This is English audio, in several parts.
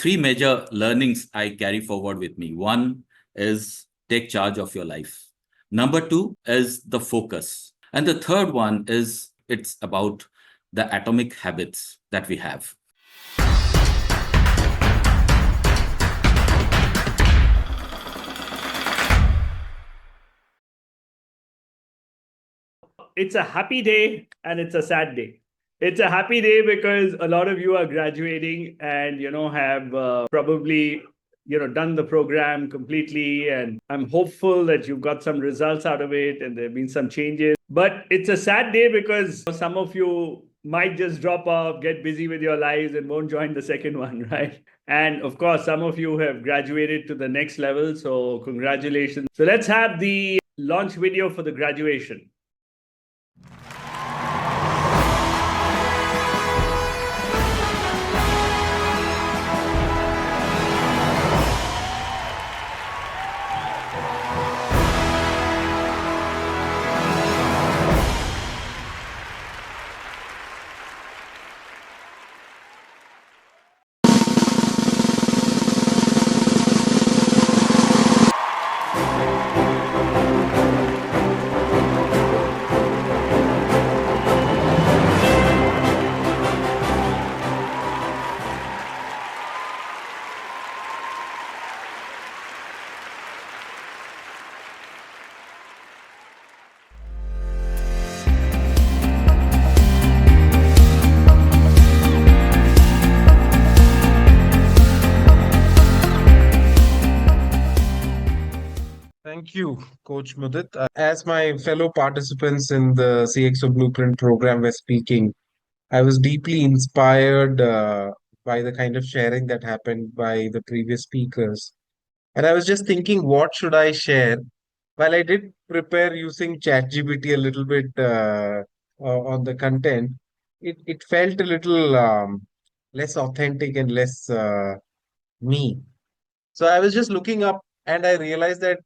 Three major learnings I carry forward with me. One is take charge of your life. Number two is the focus. And the third one is it's about the atomic habits that we have. It's a happy day and it's a sad day. It's a happy day because a lot of you are graduating and have probably done the program completely, and I'm hopeful that you've got some results out of it and there've been some changes. But it's a sad day because some of you might just drop off, get busy with your lives, and won't join the second one, right? And of course, some of you have graduated to the next level, so congratulations. So let's have the launch video for the graduation. Thank you, Coach Mudit. As my fellow participants in the CXO Blueprint program were speaking, I was deeply inspired by the kind of sharing that happened by the previous speakers. And I was just thinking, what should I share? While I did prepare using ChatGPT a little bit on the content, it felt a little less authentic and less me. So I was just looking up and I realized that,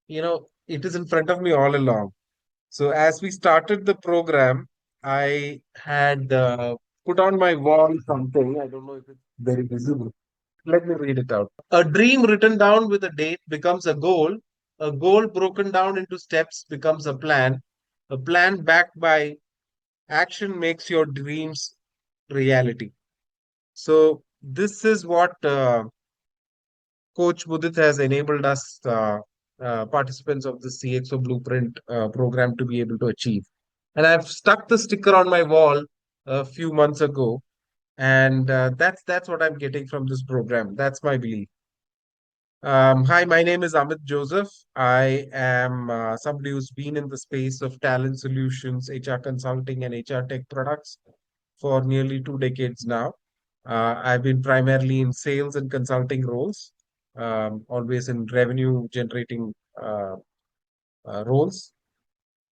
it is in front of me all along. So as we started the program, I had put on my wall something. I don't know if it's very visible. Let me read it out. A dream written down with a date becomes a goal. A goal broken down into steps becomes a plan. A plan backed by action makes your dreams reality. So this is what Coach Mudit has enabled us, participants of the CXO Blueprint program, to be able to achieve. And I've stuck the sticker on my wall a few months ago, and that's what I'm getting from this program. That's my belief. Hi, my name is Amit Joseph. I am somebody who's been in the space of talent solutions, HR consulting, and HR tech products for nearly 2 decades now. I've been primarily in sales and consulting roles, always in revenue generating roles.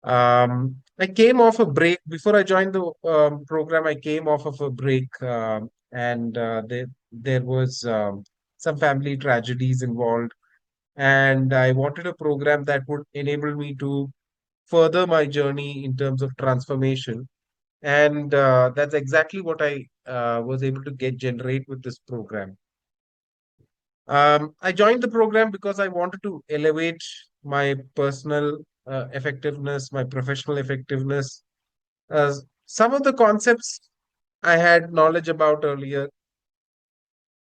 I came off a break before I joined the program. I came off of a break, and there was some family tragedies involved, and I wanted a program that would enable me to further my journey in terms of transformation, and that's exactly what I was able to generate with this program. I joined the program because I wanted to elevate my personal effectiveness, my professional effectiveness. Some of the concepts I had knowledge about earlier,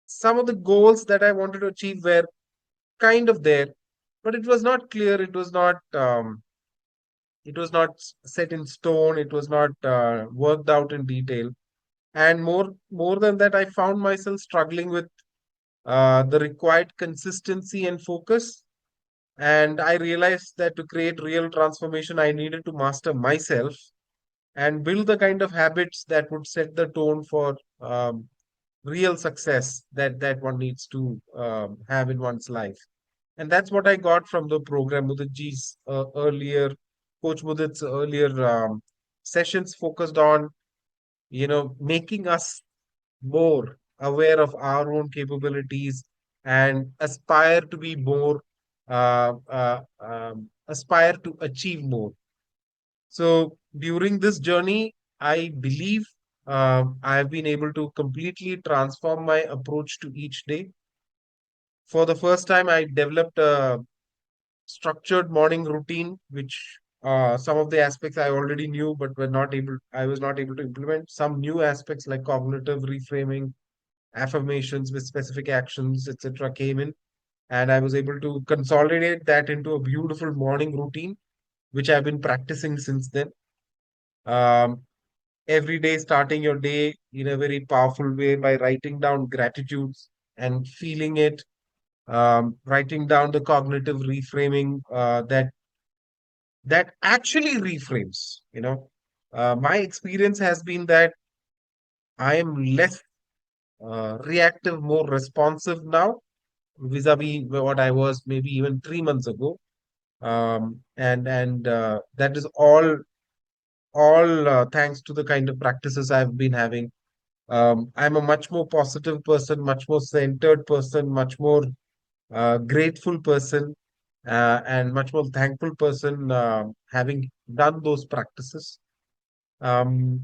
some of the goals that I wanted to achieve were kind of there, but it was not clear. It was not set in stone. It was not worked out in detail. And more than that, I found myself struggling with the required consistency and focus. And I realized that to create real transformation, I needed to master myself and build the kind of habits that would set the tone for real success that one needs to have in one's life. And that's what I got from the program. Muditji's earlier, Coach Mudit's earlier sessions focused on, making us more aware of our own capabilities and aspire to be more, aspire to achieve more. So during this journey, I believe I've been able to completely transform my approach to each day. For the first time, I developed a structured morning routine, which some of the aspects I already knew, but I was not able to implement. Some new aspects like cognitive reframing, affirmations with specific actions, etc., came in, and I was able to consolidate that into a beautiful morning routine, which I've been practicing since then. Um, every day, starting your day in a very powerful way by writing down gratitudes and feeling it, writing down the cognitive reframing that actually reframes. My experience has been that I am less reactive, more responsive now vis-a-vis what I was maybe even 3 months ago. And that is all thanks to the kind of practices I've been having. I'm a much more positive person, much more centered person, much more grateful person, and much more thankful person, having done those practices. Um,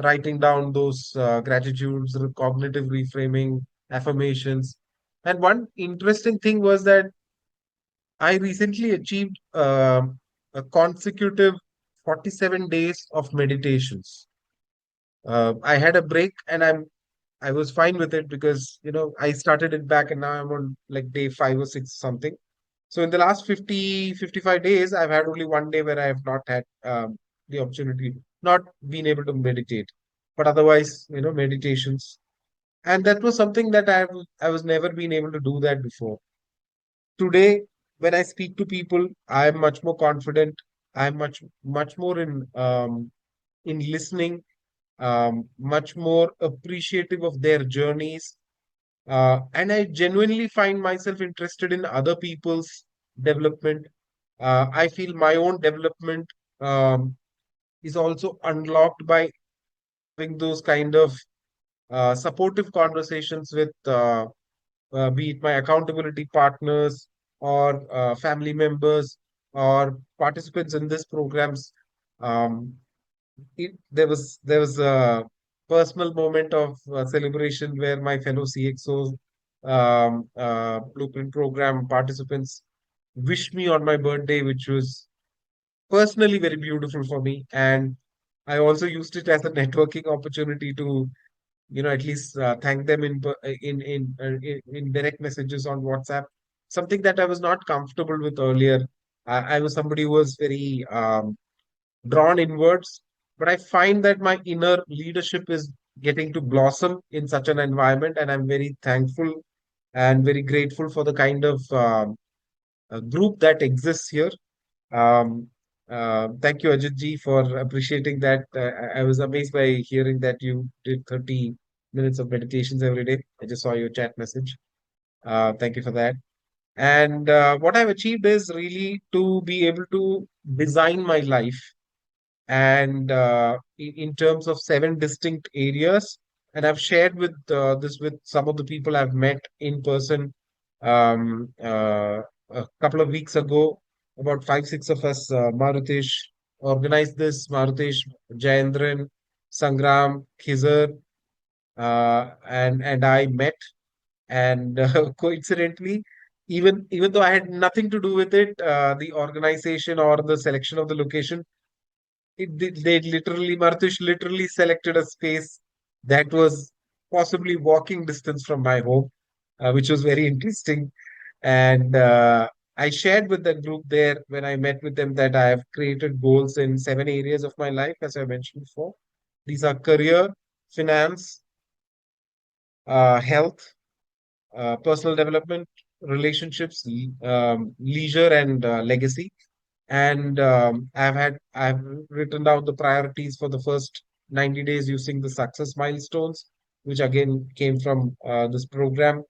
writing down those gratitudes, cognitive reframing, affirmations. And one interesting thing was that I recently achieved a consecutive 47 days of meditations. I had a break and I was fine with it because, I started it back and now I'm on like day 5 or 6 something. So in the last 50, 55 days, I've had only one day where I have not had the opportunity, not been able to meditate. But otherwise, meditations. And that was something that I was never been able to do that before. Today, when I speak to people, I am much more confident. I'm much more in listening, much more appreciative of their journeys. And I genuinely find myself interested in other people's development. I feel my own development um, is also unlocked by having those kind of supportive conversations with be it my accountability partners or family members or participants in this programs. Um, there was a personal moment of celebration where my fellow CXOs, Blueprint program participants, wished me on my birthday, which was personally very beautiful for me. And I also used it as a networking opportunity to, at least thank them in direct messages on WhatsApp. Something that I was not comfortable with earlier. I was somebody who was very drawn inwards, but I find that my inner leadership is getting to blossom in such an environment, and I'm very thankful and very grateful for the kind of group that exists here. Um, Thank you, Ajit ji, for appreciating that. I was amazed by hearing that you did 30 minutes of meditations every day. I just saw your chat message. Thank you for that. And what I've achieved is really to be able to design my life and in terms of 7 distinct areas. And I've shared this with some of the people I've met in person a couple of weeks ago. About 5, 6 of us, Marutesh organized this. Marutesh, Jayendran, Sangram, Khizar, and I met. And coincidentally, even though I had nothing to do with it, the organization or the selection of the location, they literally, Martush literally selected a space that was possibly walking distance from my home, which was very interesting. And I shared with the group there when I met with them that I have created goals in 7 areas of my life, as I mentioned before. These are career, finance, health, personal development, relationships, leisure, and legacy. And I've written down the priorities for the first 90 days using the success milestones, which again came from this program.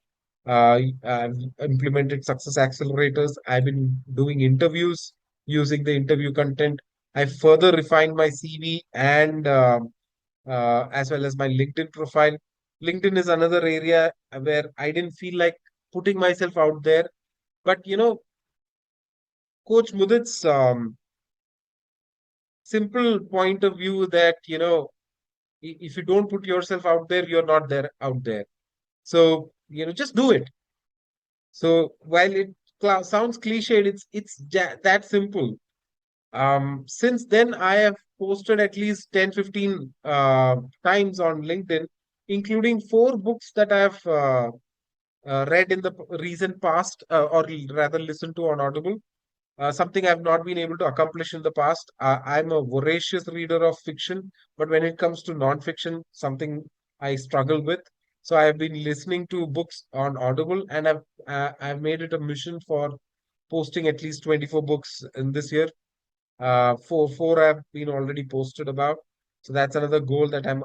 I've implemented success accelerators. I've been doing interviews using the interview content. I further refined my CV and as well as my LinkedIn profile. LinkedIn is another area where I didn't feel like putting myself out there. But Coach Mudit's simple point of view that If you don't put yourself out there, you're not there out there. So, just do it. So while it sounds cliched, it's that simple. Since then, I have posted at least 10, 15 times on LinkedIn, including 4 books that I have read in the recent past, or rather listened to on Audible. Something I've not been able to accomplish in the past. I'm a voracious reader of fiction, but when it comes to non-fiction, something I struggle with. So I've been listening to books on Audible, and I've made it a mission for posting at least 24 books in this year. Four have been already posted about. So that's another goal that I'm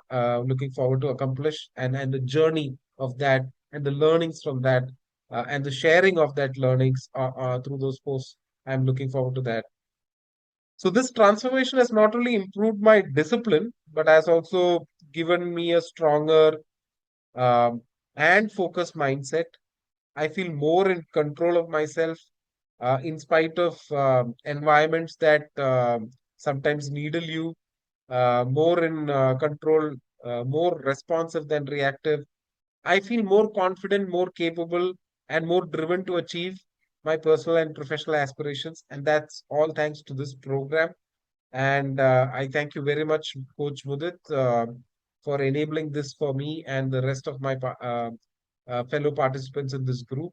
looking forward to accomplish, and the journey of that, and the learnings from that, and the sharing of that learnings through those posts. I'm looking forward to that. So this transformation has not only improved my discipline, but has also given me a stronger um, and focused mindset. I feel more in control of myself, in spite of environments that sometimes needle you, more in control, more responsive than reactive. I feel more confident, more capable, and more driven to achieve my personal and professional aspirations. And that's all thanks to this program. And I thank you very much, Coach Mudit, for enabling this for me and the rest of my fellow participants in this group.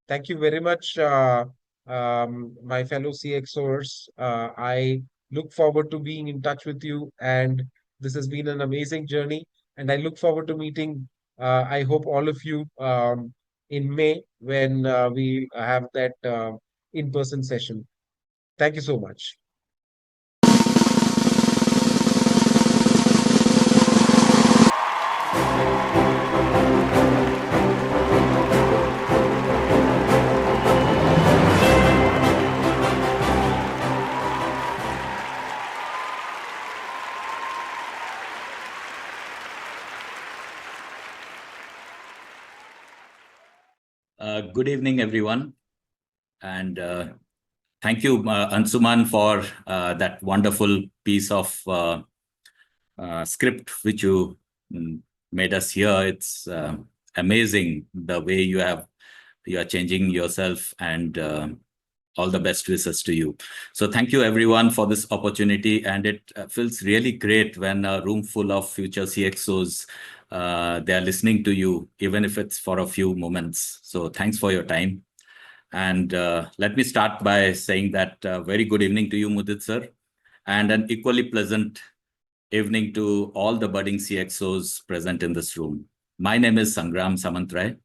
Thank you very much, my fellow CXOers. I look forward to being in touch with you, and this has been an amazing journey. And I look forward to meeting, I hope, all of you in May when we have that in-person session. Thank you so much. Good evening, everyone. And thank you, Ansuman, for that wonderful piece of script which you made us hear. It's amazing the way you are changing yourself, and all the best wishes to you. So thank you, everyone, for this opportunity. And it feels really great when a room full of future CXOs, they are listening to you, even if it's for a few moments. So thanks for your time. And let me start by saying that very good evening to you, Mudit sir, and an equally pleasant evening to all the budding CXOs present in this room. My name is Sangram Samantrai.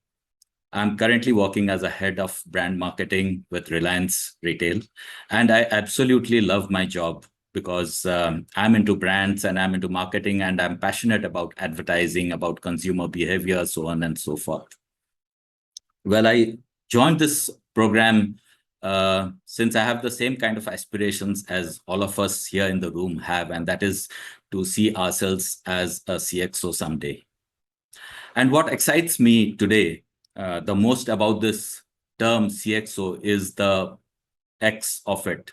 I'm currently working as a head of brand marketing with Reliance Retail, and I absolutely love my job because I'm into brands and I'm into marketing, and I'm passionate about advertising, about consumer behavior, so on and so forth. Well, I joined this program since I have the same kind of aspirations as all of us here in the room have, and that is to see ourselves as a CXO someday. And what excites me today the most about this term CXO is the X of it,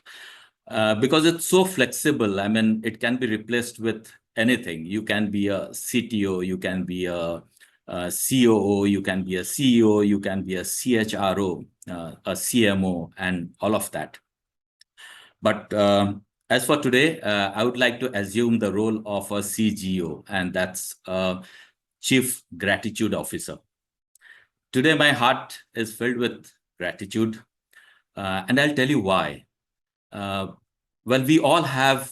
because it's so flexible. I mean, it can be replaced with anything. You can be a CTO, you can be a COO, you can be a CEO, you can be a CHRO, a CMO, and all of that. But as for today, I would like to assume the role of a CGO, and that's a Chief Gratitude Officer. Today, my heart is filled with gratitude, and I'll tell you why. Well, we all have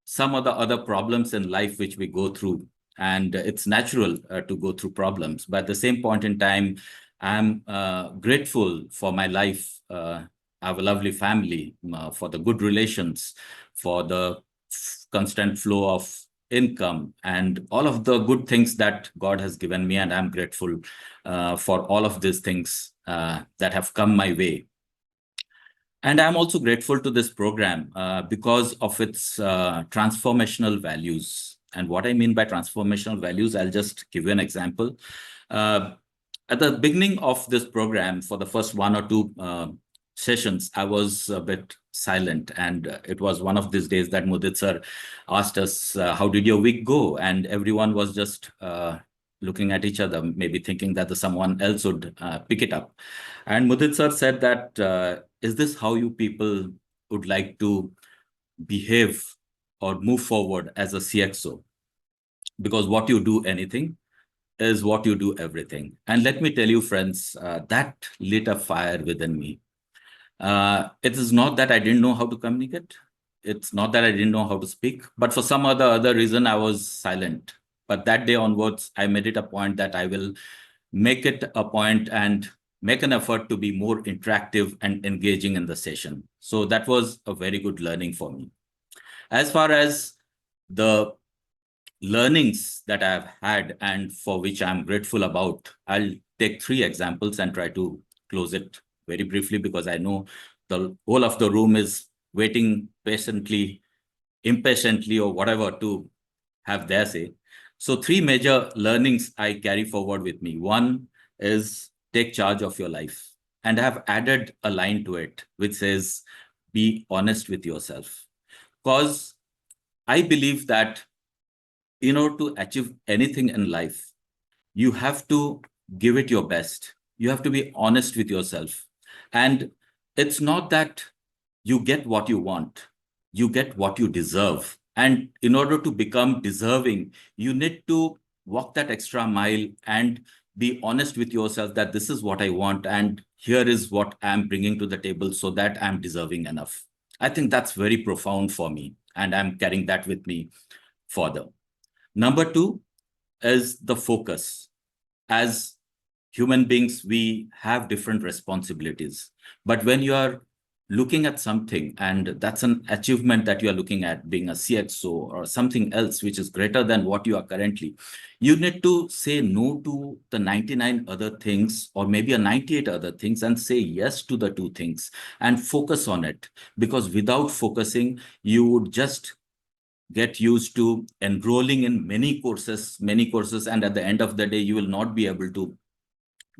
some of the other problems in life which we go through, and it's natural to go through problems. But at the same point in time, I'm grateful for my life. I have a lovely family, for the good relations, for the constant flow of income, and all of the good things that God has given me. And I'm grateful for all of these things that have come my way. And I'm also grateful to this program because of its transformational values. And what I mean by transformational values, I'll just give you an example. At the beginning of this program, for the first 1 or 2 sessions, I was a bit silent. And it was one of these days that Mudit sir asked us, how did your week go? And everyone was just looking at each other, maybe thinking that someone else would pick it up. And Mudit sir said that, is this how you people would like to behave or move forward as a CXO? Because what you do anything is what you do everything. And let me tell you, friends, that lit a fire within me. It is not that I didn't know how to communicate. It's not that I didn't know how to speak, but for some other reason, I was silent. But that day onwards, I made it a point that I will make it a point and make an effort to be more interactive and engaging in the session. So that was a very good learning for me. As far as the learnings that I've had and for which I'm grateful about, I'll take 3 examples and try to close it very briefly, because I know the whole of the room is waiting patiently, impatiently, or whatever to have their say. So 3 major learnings I carry forward with me. One is take charge of your life. And I have added a line to it, which says, be honest with yourself. Because I believe that in order to achieve anything in life, you have to give it your best. You have to be honest with yourself. And it's not that you get what you want, you get what you deserve. And in order to become deserving, you need to walk that extra mile and be honest with yourself that this is what I want and here is what I'm bringing to the table so that I'm deserving enough. I think that's very profound for me, and I'm carrying that with me further. Number 2 is the focus. As human beings, we have different responsibilities. But when you are looking at something, and that's an achievement that you are looking at, being a CXO or something else which is greater than what you are currently, you need to say no to the 99 other things, or maybe a 98 other things, and say yes to the 2 things and focus on it. Because without focusing, you would just get used to enrolling in many courses, and at the end of the day, you will not be able to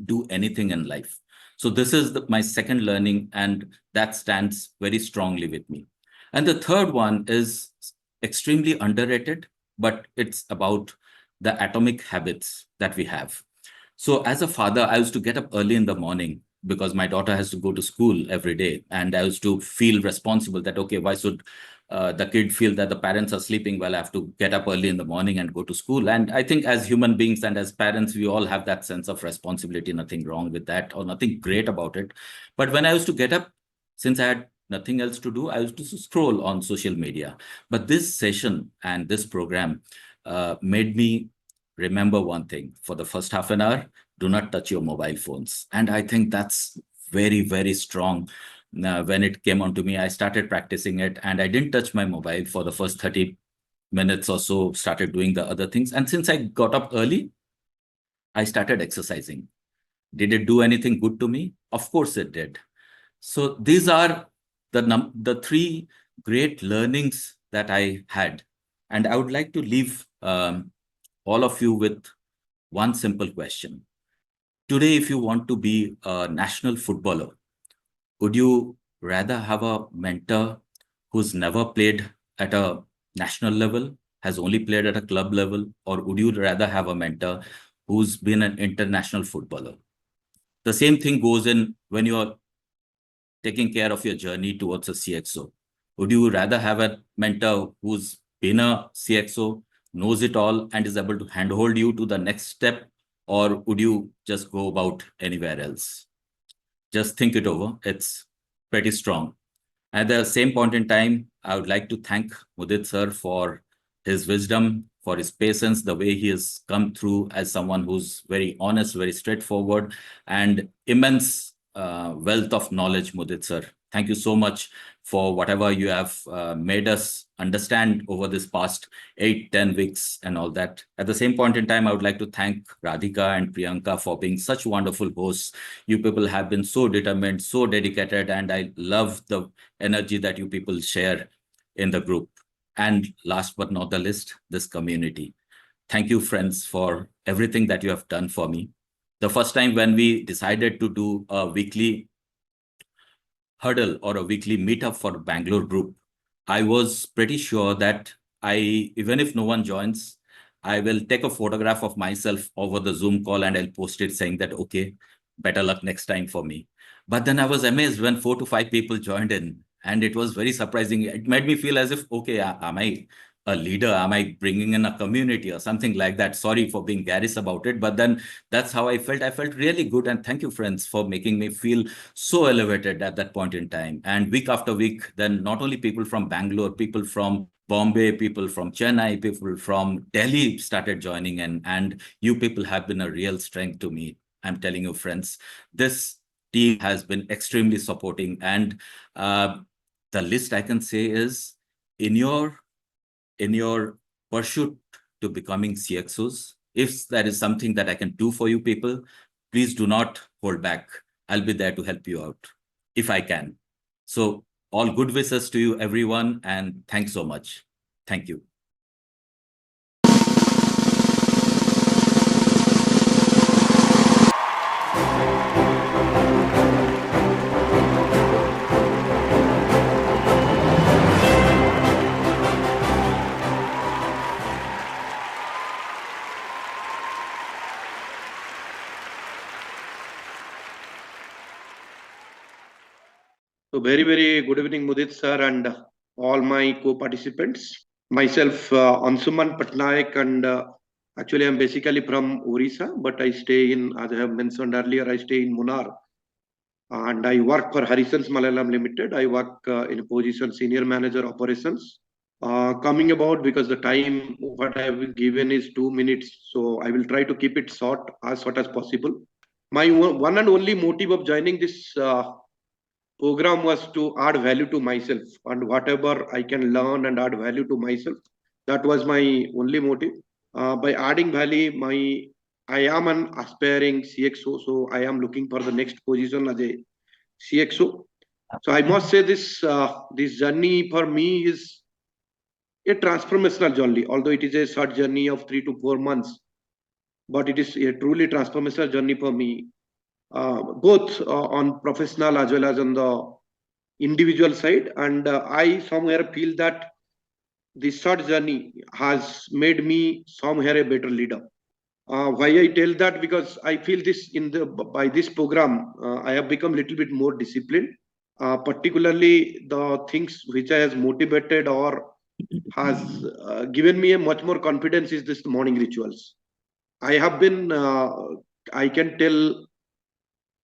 do anything in life. So this is my second learning, and that stands very strongly with me. And the third one is extremely underrated, but it's about the atomic habits that we have. So as a father, I used to get up early in the morning because my daughter has to go to school every day. And I used to feel responsible that, okay, why should the kid feel that the parents are sleeping? Well, I have to get up early in the morning and go to school. And I think as human beings and as parents, we all have that sense of responsibility. Nothing wrong with that or nothing great about it. But when I used to get up, since I had nothing else to do, I used to scroll on social media. But this session and this program made me remember one thing. For the first half an hour, do not touch your mobile phones. And I think that's very, very strong. When it came onto me, I started practicing it, and I didn't touch my mobile for the first 30 minutes or so, started doing the other things. And since I got up early, I started exercising. Did it do anything good to me? Of course it did. So these are the 3 great learnings that I had. And I would like to leave all of you with one simple question. Today, if you want to be a national footballer, would you rather have a mentor who's never played at a national level, has only played at a club level, or would you rather have a mentor who's been an international footballer? The same thing goes in when you're taking care of your journey towards a CXO. Would you rather have a mentor who's been a CXO, knows it all, and is able to handhold you to the next step, or would you just go about anywhere else? Just think it over. It's pretty strong. At the same point in time, I would like to thank Mudit sir for his wisdom, for his patience, the way he has come through as someone who's very honest, very straightforward, and immense wealth of knowledge, Mudit sir. Thank you so much for whatever you have made us understand over this past 8-10 weeks and all that. At the same point in time, I would like to thank Radhika and Priyanka for being such wonderful hosts. You people have been so determined, so dedicated, and I love the energy that you people share in the group. And last but not the least, this community. Thank you, friends, for everything that you have done for me. The first time when we decided to do a weekly huddle or a weekly meetup for Bangalore group, I was pretty sure that even if no one joins, I will take a photograph of myself over the Zoom call and I'll post it saying that, okay, better luck next time for me. But then I was amazed when 4 to 5 people joined in, and it was very surprising. It made me feel as if, okay, am I a leader? Am I bringing in a community or something like that? Sorry for being garish about it, but then that's how I felt. I felt really good. And thank you, friends, for making me feel so elevated at that point in time. And week after week, then not only people from Bangalore, people from Bombay, people from Chennai, people from Delhi started joining in. And you people have been a real strength to me. I'm telling you, friends, this team has been extremely supporting. And the list I can say is, in your pursuit to becoming CXOs, if there is something that I can do for you people, please do not hold back. I'll be there to help you out if I can. So all good wishes to you, everyone, and thanks so much. Thank you. So very good evening, Mudit sir, and all my co-participants. Myself, Ansuman Patnaik, and actually I'm basically from Orissa, but I stay in, as I have mentioned earlier, I stay in Munnar, and I work for Harrison's Malayalam Limited. I work in a position senior manager operations. Coming about because the time what I have given is 2 minutes, so I will try to keep it short as possible. My one and only motive of joining this program was to add value to myself, and whatever I can learn and add value to myself, that was my only motive. By adding value, I am an aspiring CXO, so I am looking for the next position as a CXO. So I must say this journey for me is a transformational journey, although it is a short journey of 3 to 4 months, but it is a truly transformational journey for me, both on professional as well as on the individual side. And I somewhere feel that this short journey has made me somewhere a better leader. Why I tell that? Because I feel this by this program, I have become a little bit more disciplined. Particularly the things which has motivated or has given me a much more confidence is this morning rituals. I have been, I can tell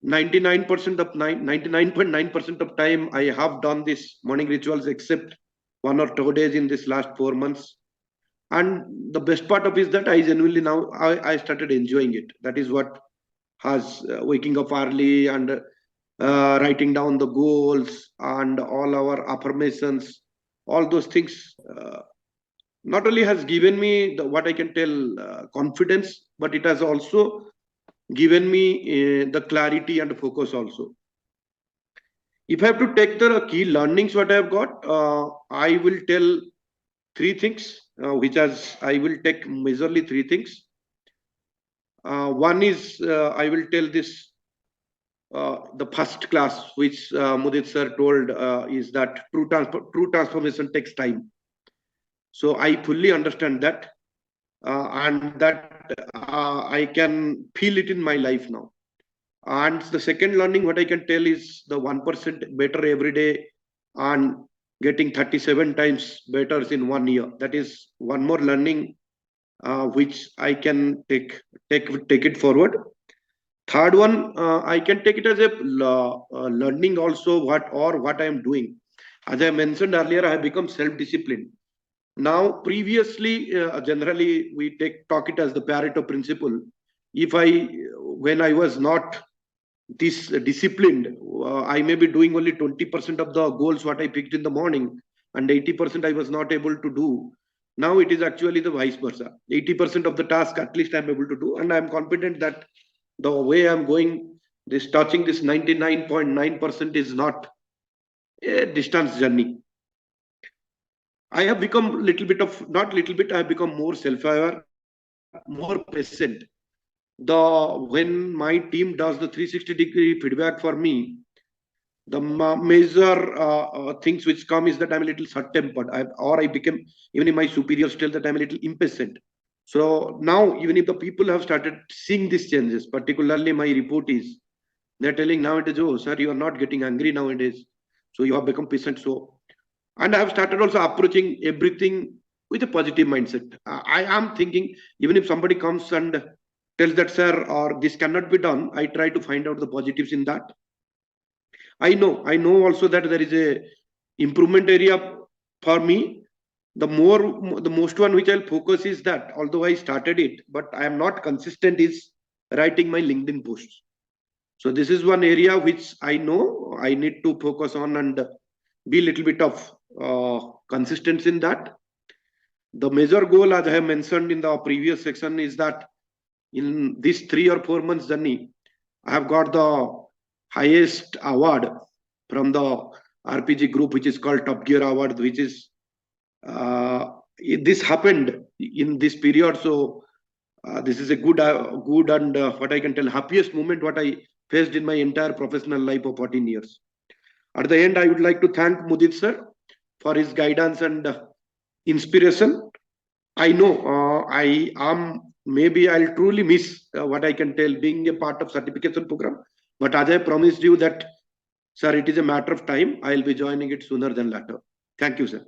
99.9% of time I have done this morning rituals except 1 or 2 days in this last 4 months. And the best part of is that I genuinely now I started enjoying it. That is what has waking up early and writing down the goals and all our affirmations, all those things not only has given me what I can tell confidence, but it has also given me the clarity and focus also. If I have to take the key learnings what I have got, I will tell 3 things, which as I will take majorly 3 things. One is I will tell this the first class, which Mudit sir told is that true transformation takes time. So I fully understand that, and that I can feel it in my life now. And the second learning, what I can tell is the 1% better every day and getting 37 times better in 1 year. That is one more learning which I can take it forward. Third one, I can take it as a learning also what I am doing. As I mentioned earlier, I have become self-disciplined. Now, previously, generally we talk it as the Pareto principle. When I was not this disciplined, I may be doing only 20% of the goals what I picked in the morning, and 80% I was not able to do. Now it is actually the vice versa. 80% of the task at least I'm able to do, and I'm confident that the way I'm going, this touching this 99.9% is not a distance journey. I have become I have become more self-aware, more patient. When my team does the 360-degree feedback for me, The major things which come is that I'm a little short-tempered, or I became, even in my superior still, that I'm a little impatient. So now, even if the people have started seeing these changes, particularly my reportees, they're telling nowadays, oh, sir, you are not getting angry nowadays. So you have become patient. So, and I have started also approaching everything with a positive mindset. I am thinking, even if somebody comes and tells that, sir, or this cannot be done, I try to find out the positives in that. I know also that there is a improvement area for me. The most one which I'll focus is that although I started it, but I am not consistent is writing my LinkedIn posts. So this is one area which I know I need to focus on and be a little bit of consistency in that. The major goal, as I have mentioned in the previous section, is that in this 3 or 4 months journey, I have got the highest award from the RPG group, which is called Top Gear Award, which is this happened in this period. So this is a good and what I can tell happiest moment what I faced in my entire professional life of 14 years. At the end, I would like to thank Mudit sir for his guidance and inspiration. I know I am maybe I'll truly miss what I can tell being a part of certification program. But as I promised you that, sir, it is a matter of time. I'll be joining it sooner than later. Thank you, sir.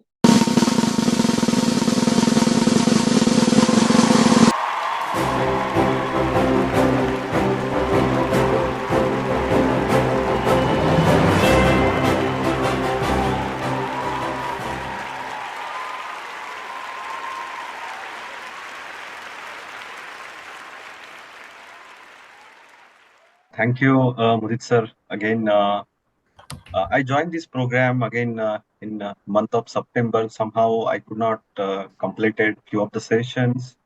Thank you, Mudit sir. Again, I joined this program again in month of September. Somehow I could not completed few of the sessions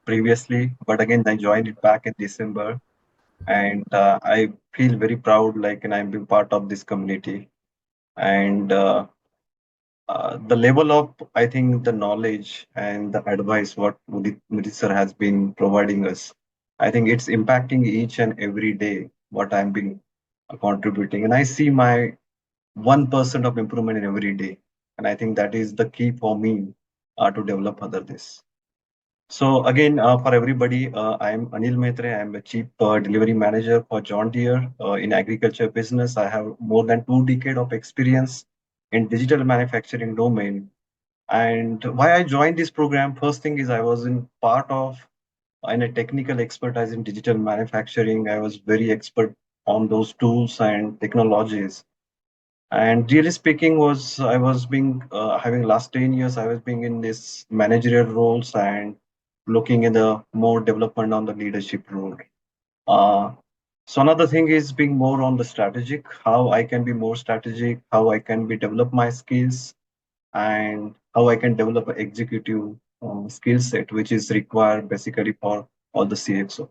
previously, but again I joined it back in December, and I feel very proud, like, and I'm being part of this community. And the level of, I think, the knowledge and the advice what Mudit sir has been providing us, I think it's impacting each and every day what I'm being contributing, and I see my 1% of improvement in every day, and I think that is the key for me to develop other this. So again, for everybody, I am Anil Maitre. I am a chief delivery manager for John Deere in agriculture business. I have more than 2 decades of experience in digital manufacturing domain. And why I joined this program, first thing is I was in part of in a technical expertise in digital manufacturing. I was very expert on those tools and technologies. And really speaking, was I was being having last 10 years, I was being in this managerial roles and looking in the more development on the leadership role. Uh, so another thing is being more on the strategic, how I can be more strategic, how I can be develop my skills, and how I can develop an executive skill set, which is required basically for all the CXO.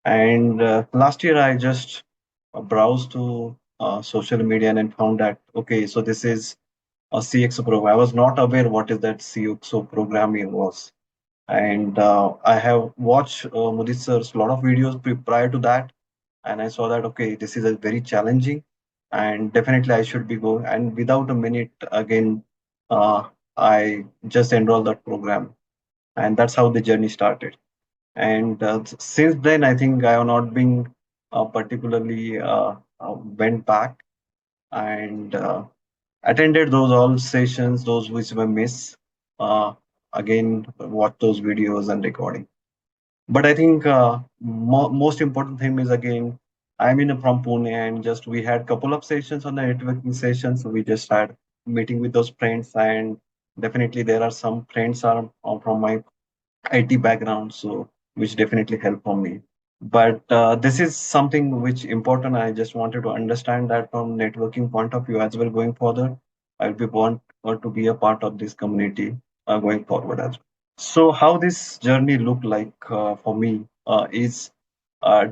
And last year, I just browsed to social media and found that, okay, so this is a CXO program. I was not aware what is that CXO programming was. And I have watched Mudit sir's lot of videos prior to that. And I saw that, okay, this is a very challenging and definitely I should be going. And without a minute, again, I just enrolled that program. And that's how the journey started. And since then, I think I have not been particularly went back and attended those all sessions, those which were missed. Uh, Again, watch those videos and recording. But I think most important thing is, again, I'm in from Pune, and just we had couple of sessions on the networking sessions. So we just had meeting with those friends, and definitely there are some friends are from my IT background, so which definitely help for me. But this is something which important. I just wanted to understand that from networking point of view as well going further. I'll be want to be a part of this community going forward as well. So how this journey looked like for me is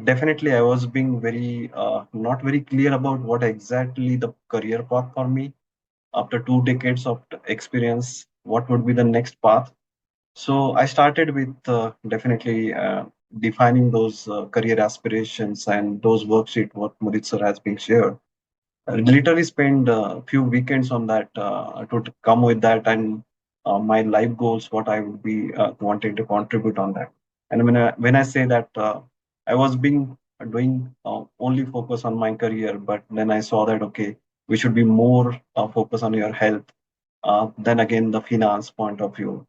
definitely I was being very not very clear about what exactly the career path for me after 2 decades of experience. What would be the next path? So I started with definitely defining those career aspirations and those worksheet what Mudit sir has been shared. literally spend a few weekends on that to come with that and my life goals, what I would be wanting to contribute on that. And when I say that I was being doing only focus on my career, but then I saw that okay, we should be more focused on your health. Then again, the finance point of view.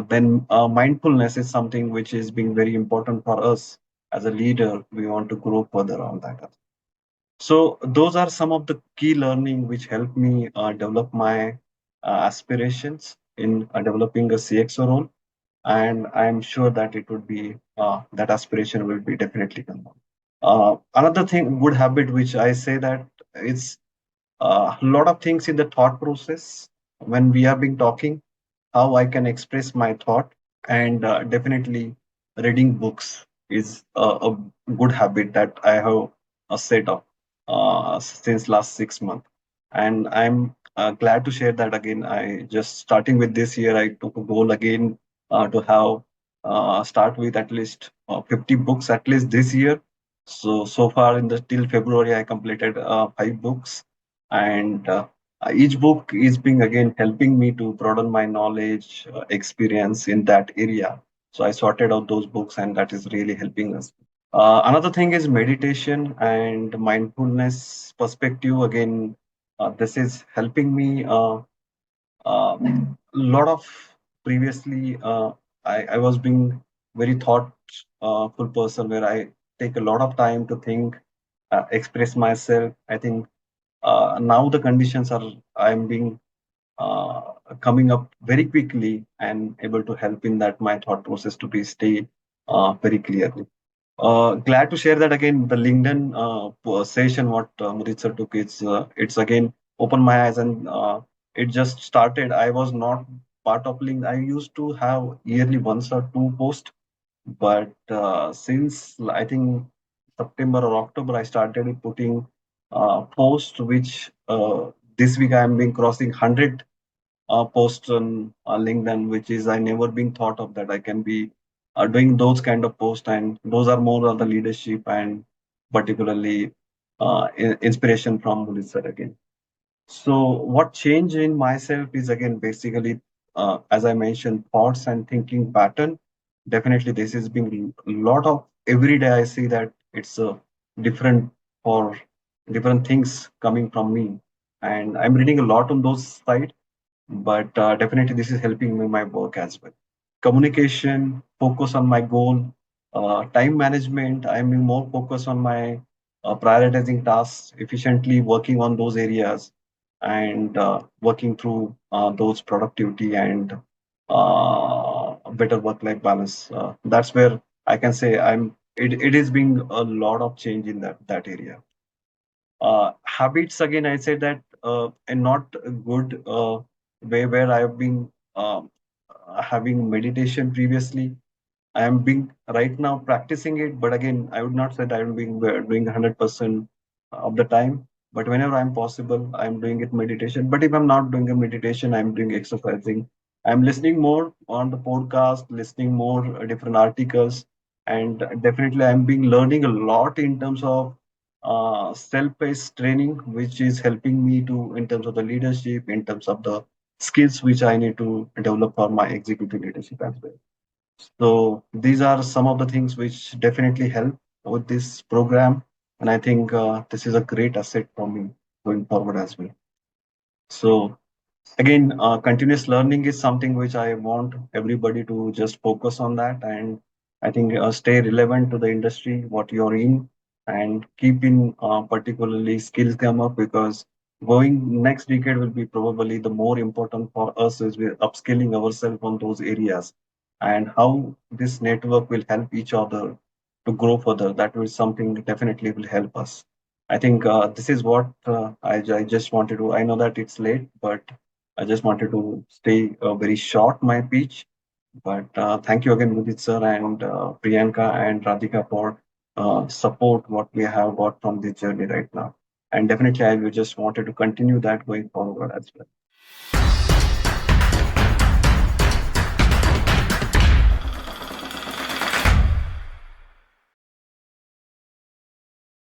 Then mindfulness is something which is being very important for us as a leader. We want to grow further on that. So those are some of the key learning which helped me develop my aspirations in developing a CXO role, and I'm sure that it would be that aspiration will be definitely come. Another thing, good habit, which I say that it's a lot of things in the thought process when we have been talking, how I can express my thought, and definitely reading books is a good habit that I have set up since last 6 months, and I'm glad to share that again. I just starting with this year, I took a goal again to have start with at least 50 books at least this year. So far in the till February, I completed 5 books, and each book is being again helping me to broaden my knowledge, experience in that area. So I sorted out those books, and that is really helping us. Another thing is meditation and mindfulness perspective. Again, this is helping me. A lot of previously, I was being very thoughtful person where I take a lot of time to think, express myself. I think now the conditions are I'm being uh, coming up very quickly and able to help in that my thought process to be stay very clearly. Glad to share that again the LinkedIn session what Mudit sir took, it's again opened my eyes, and it just started. I was not part of LinkedIn. I used to have yearly once or two posts, but since I think September or October, I started putting posts which this week I am being crossing 100 posts on LinkedIn, which is I never been thought of that I can be doing those kind of posts, and those are more of the leadership and particularly inspiration from Melissa again. So what changed in myself is again basically, as I mentioned, thoughts and thinking pattern. Definitely, this has been a lot of every day. I see that it's different for different things coming from me, and I'm reading a lot on those sites, but definitely this is helping me my work as well. Communication, focus on my goal, time management. I'm being more focused on my prioritizing tasks efficiently, working on those areas, and working through those productivity and better work-life balance. That's where I can say I'm. It is being a lot of change in that area. Habits again, I say that and not a good way where I've been having meditation previously. I am being right now practicing it, but again, I would not say that I'm being doing 100% of the time. But whenever I'm possible, I'm doing it meditation. But if I'm not doing a meditation, I'm doing exercising. I'm listening more on the podcast, listening more different articles, and definitely I'm being learning a lot in terms of self-paced training, which is helping me to in terms of the leadership, in terms of the skills which I need to develop for my executive leadership as well. So these are some of the things which definitely help with this program, and I think this is a great asset for me going forward as well. So again, continuous learning is something which I want everybody to just focus on that, and I think stay relevant to the industry what you're in, and keep in particularly skills come up, because going next decade will be probably the more important for us is we're upskilling ourselves on those areas, and how this network will help each other to grow further. That will something definitely will help us. I think this is what I just wanted to. I know that it's late, but I just wanted to stay very short my pitch. But thank you again, Mudit sir and Priyanka and Radhika for support what we have got from this journey right now. And definitely, I will just wanted to continue that going forward as well.